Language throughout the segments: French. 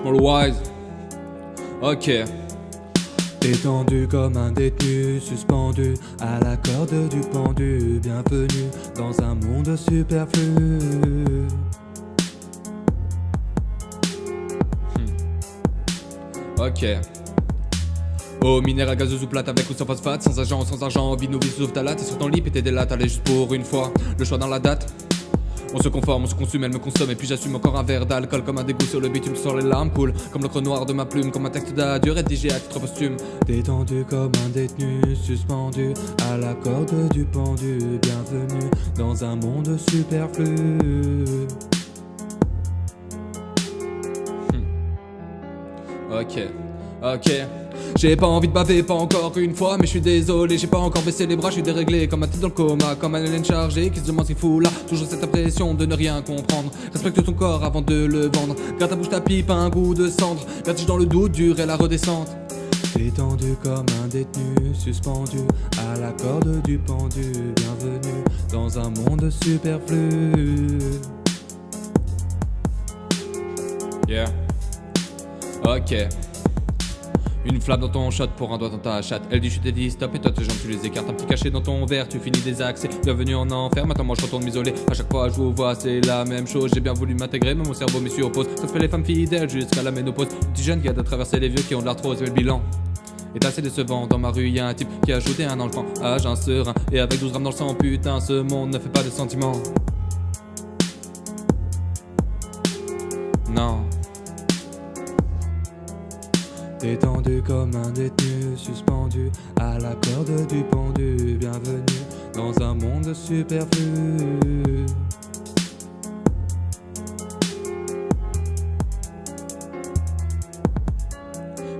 Small Wise. Ok. Détendu comme un détenu, suspendu à la corde du pendu. Bienvenue dans un monde superflu. Ok. Oh, minéral gazeuse ou plate avec ou sans phosphate, sans argent, vie nos vies sauf ta latte. Et sur ton lit, péter des lattes, allez juste pour une fois. Le choix dans la date. On se conforme, on se consume, elle me consomme. Et puis j'assume encore un verre d'alcool comme un dégoût sur le bitume. Sur les larmes cool comme l'encre noire de ma plume. Comme un texte d'adieu rédigé à titre posthume. Détendu comme un détenu, suspendu à la corde du pendu. Bienvenue dans un monde superflu. Ok. J'ai pas envie de baver, pas encore une fois, mais je suis désolé, j'ai pas encore baissé les bras, je suis déréglé comme un tête dans le coma, comme un alien chargé qui se demande ce qu'il fout là. Toujours cette impression de ne rien comprendre. Respecte ton corps avant de le vendre. Garde ta bouche, ta pipe, un goût de cendre. Vertige dans le doute, dur et la redescente. Détendu comme un détenu, suspendu à la corde du pendu. Bienvenue dans un monde superflu. Yeah. Ok. Une flamme dans ton shot pour un doigt dans ta chatte. Elle dit je t'ai dit stop et toi tes jambes tu les écartes. Un petit cachet dans ton verre, tu finis désaxé. Bienvenue en enfer, maintenant moi je retourne m'isoler. À chaque fois je vous vois c'est la même chose. J'ai bien voulu m'intégrer mais mon cerveau m'y oppose. Ça fait les femmes fidèles jusqu'à la ménopause. Petit jeune qui a de traverser les vieux qui ont de l'arthrose. Et le bilan est assez décevant. Dans ma rue y'a un type qui a ajouté un enfant âge un serein. Et avec 12 grammes dans le sang, putain ce monde ne fait pas de sentiments. Non. Détendu comme un détenu, suspendu à la corde du pendu. Bienvenue dans un monde superflu.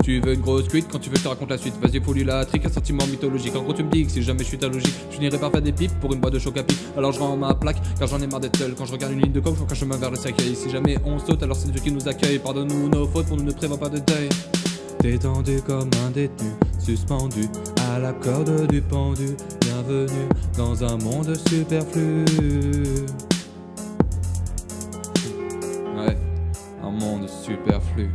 Tu veux une grosse cuite quand tu veux que je te raconte la suite. Vas-y folie la trique, un sentiment mythologique. En gros tu me dis que si jamais je suis ta logique, je finirai par faire des pipes pour une boîte de choc à pic. Alors je rends ma plaque car j'en ai marre d'être seul. Quand je regarde une ligne de coke, je vois qu'un chemin vers le cercueil. Si jamais on saute alors c'est Dieu qui nous accueille. Pardonne-nous nos fautes, pour nous ne prévoit pas de deuil. Détendu comme un détenu, suspendu à la corde du pendu. Bienvenue dans un monde superflu. Ouais, un monde superflu.